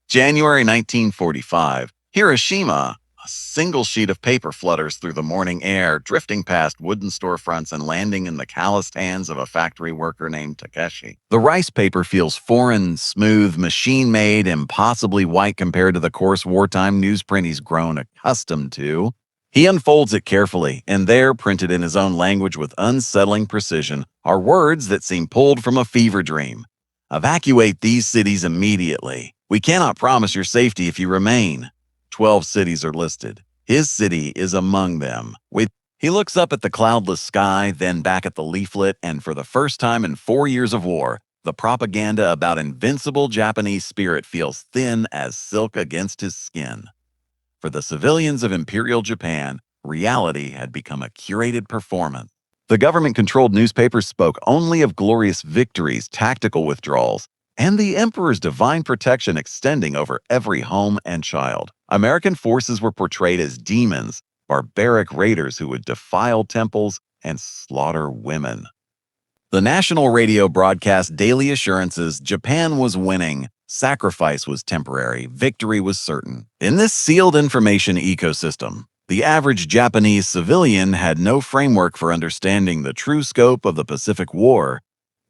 January 1945, Hiroshima. A single sheet of paper flutters through the morning air, drifting past wooden storefronts and landing in the calloused hands of a factory worker named Takeshi. The rice paper feels foreign, smooth, machine-made, impossibly white compared to the coarse wartime newsprint he's grown accustomed to. He unfolds it carefully, and there, printed in his own language with unsettling precision, are words that seem pulled from a fever dream. Evacuate these cities immediately. We cannot promise your safety if you remain. 12 cities are listed. His city is among them. He looks up at the cloudless sky, then back at the leaflet, and for the first time in 4 years of war, the propaganda about invincible Japanese spirit feels thin as silk against his skin. For the civilians of Imperial Japan, reality had become a curated performance. The government-controlled newspapers spoke only of glorious victories, tactical withdrawals, and the emperor's divine protection extending over every home and child. American forces were portrayed as demons, barbaric raiders who would defile temples and slaughter women. The national radio broadcast daily assurances Japan was winning, sacrifice was temporary, victory was certain. In this sealed information ecosystem, the average Japanese civilian had no framework for understanding the true scope of the Pacific War.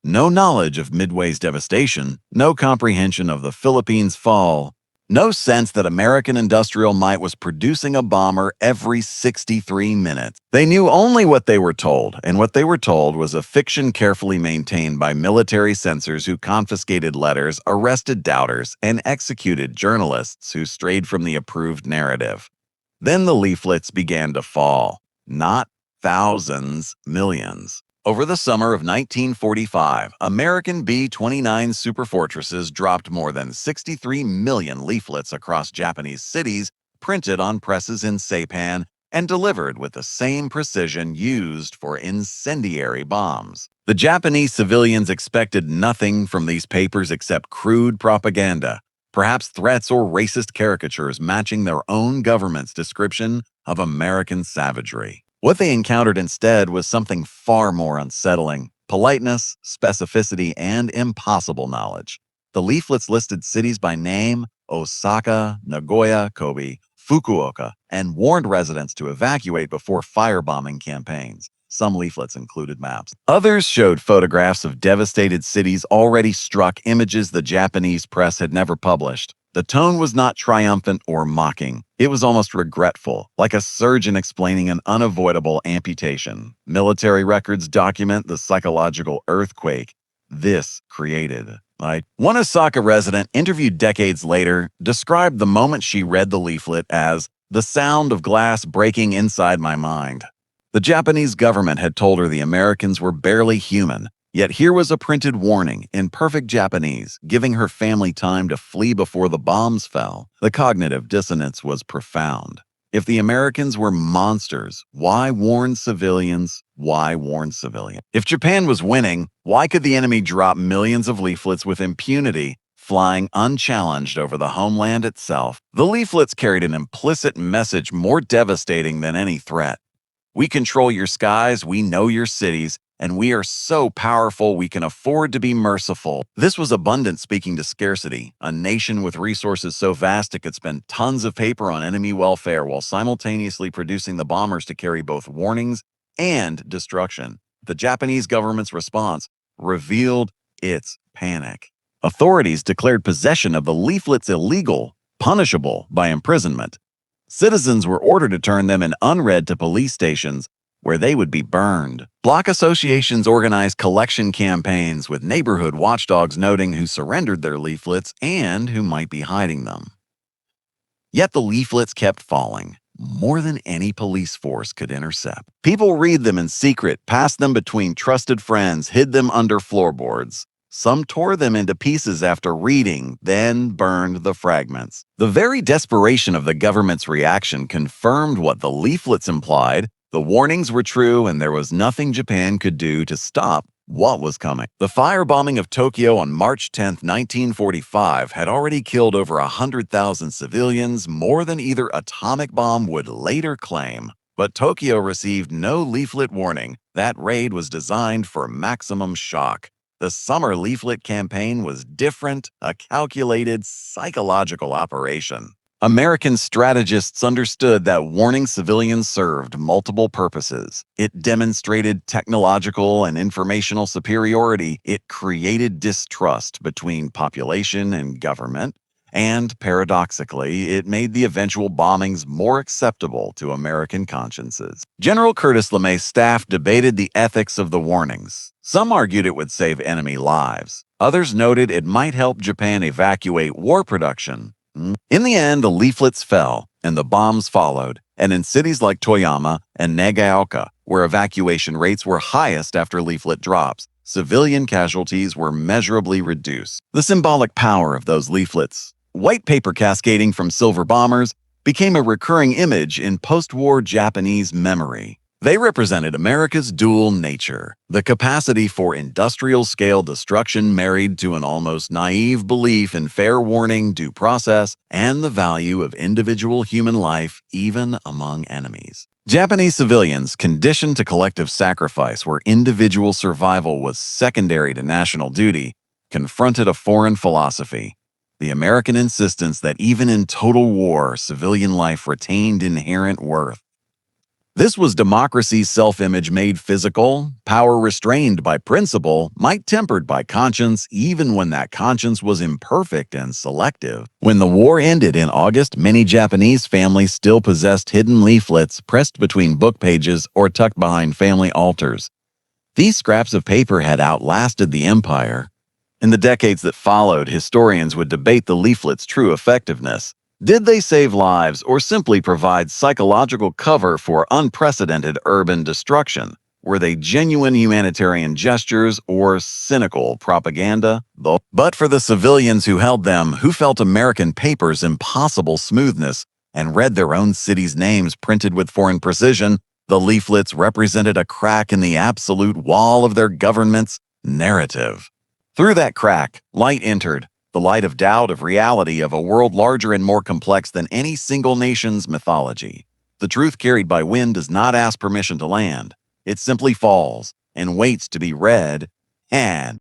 No knowledge of Midway's devastation, no comprehension of the Philippines' fall, no sense that American industrial might was producing a bomber every 63 minutes. They knew only what they were told, and what they were told was a fiction carefully maintained by military censors who confiscated letters, arrested doubters, and executed journalists who strayed from the approved narrative. Then the leaflets began to fall. Not thousands, millions. Over the summer of 1945, American B-29 superfortresses dropped more than 63 million leaflets across Japanese cities, printed on presses in Saipan, and delivered with the same precision used for incendiary bombs. The Japanese civilians expected nothing from these papers except crude propaganda, perhaps threats or racist caricatures matching their own government's description of American savagery. What they encountered instead was something far more unsettling: politeness, specificity, and impossible knowledge. The leaflets listed cities by name: Osaka, Nagoya, Kobe, Fukuoka, and warned residents to evacuate before firebombing campaigns. Some leaflets included maps. Others showed photographs of devastated cities already struck, images the Japanese press had never published. The tone was not triumphant or mocking. It was almost regretful, like a surgeon explaining an unavoidable amputation. Military records document the psychological earthquake this created. One Osaka resident, interviewed decades later, described the moment she read the leaflet as the sound of glass breaking inside my mind. The Japanese government had told her the Americans were barely human, yet here was a printed warning in perfect Japanese, giving her family time to flee before the bombs fell. The cognitive dissonance was profound. If the Americans were monsters, why warn civilians? Why warn civilians? If Japan was winning, why could the enemy drop millions of leaflets with impunity, flying unchallenged over the homeland itself? The leaflets carried an implicit message more devastating than any threat. We control your skies, we know your cities, and we are so powerful we can afford to be merciful. This was abundance speaking to scarcity, a nation with resources so vast it could spend tons of paper on enemy welfare while simultaneously producing the bombers to carry both warnings and destruction. The Japanese government's response revealed its panic. Authorities declared possession of the leaflets illegal, punishable by imprisonment. Citizens were ordered to turn them in unread to police stations, where they would be burned. Block associations organized collection campaigns, with neighborhood watchdogs noting who surrendered their leaflets and who might be hiding them. Yet the leaflets kept falling, more than any police force could intercept. People read them in secret, passed them between trusted friends, hid them under floorboards. Some tore them into pieces after reading, then burned the fragments. The very desperation of the government's reaction confirmed what the leaflets implied. The warnings were true, and there was nothing Japan could do to stop what was coming. The firebombing of Tokyo on March 10, 1945, had already killed over 100,000 civilians, more than either atomic bomb would later claim. But Tokyo received no leaflet warning. That raid was designed for maximum shock. The summer leaflet campaign was different, a calculated psychological operation. American strategists understood that warning civilians served multiple purposes. It demonstrated technological and informational superiority. It created distrust between population and government. And paradoxically, it made the eventual bombings more acceptable to American consciences. General Curtis LeMay's staff debated the ethics of the warnings. Some argued it would save enemy lives. Others noted it might help Japan evacuate war production. In the end, the leaflets fell, and the bombs followed, and in cities like Toyama and Nagaoka, where evacuation rates were highest after leaflet drops, civilian casualties were measurably reduced. The symbolic power of those leaflets, white paper cascading from silver bombers, became a recurring image in post-war Japanese memory. They represented America's dual nature, the capacity for industrial-scale destruction married to an almost naive belief in fair warning, due process, and the value of individual human life even among enemies. Japanese civilians, conditioned to collective sacrifice where individual survival was secondary to national duty, confronted a foreign philosophy: the American insistence that even in total war, civilian life retained inherent worth. This was democracy's self-image made physical, power restrained by principle, might tempered by conscience, even when that conscience was imperfect and selective. When the war ended in August, many Japanese families still possessed hidden leaflets pressed between book pages or tucked behind family altars. These scraps of paper had outlasted the empire. In the decades that followed, historians would debate the leaflet's true effectiveness. Did they save lives or simply provide psychological cover for unprecedented urban destruction? Were they genuine humanitarian gestures or cynical propaganda? But for the civilians who held them, who felt American paper's impossible smoothness and read their own cities' names printed with foreign precision, the leaflets represented a crack in the absolute wall of their government's narrative. Through that crack, light entered. The light of doubt, of reality, of a world larger and more complex than any single nation's mythology. The truth carried by wind does not ask permission to land. It simply falls and waits to be read and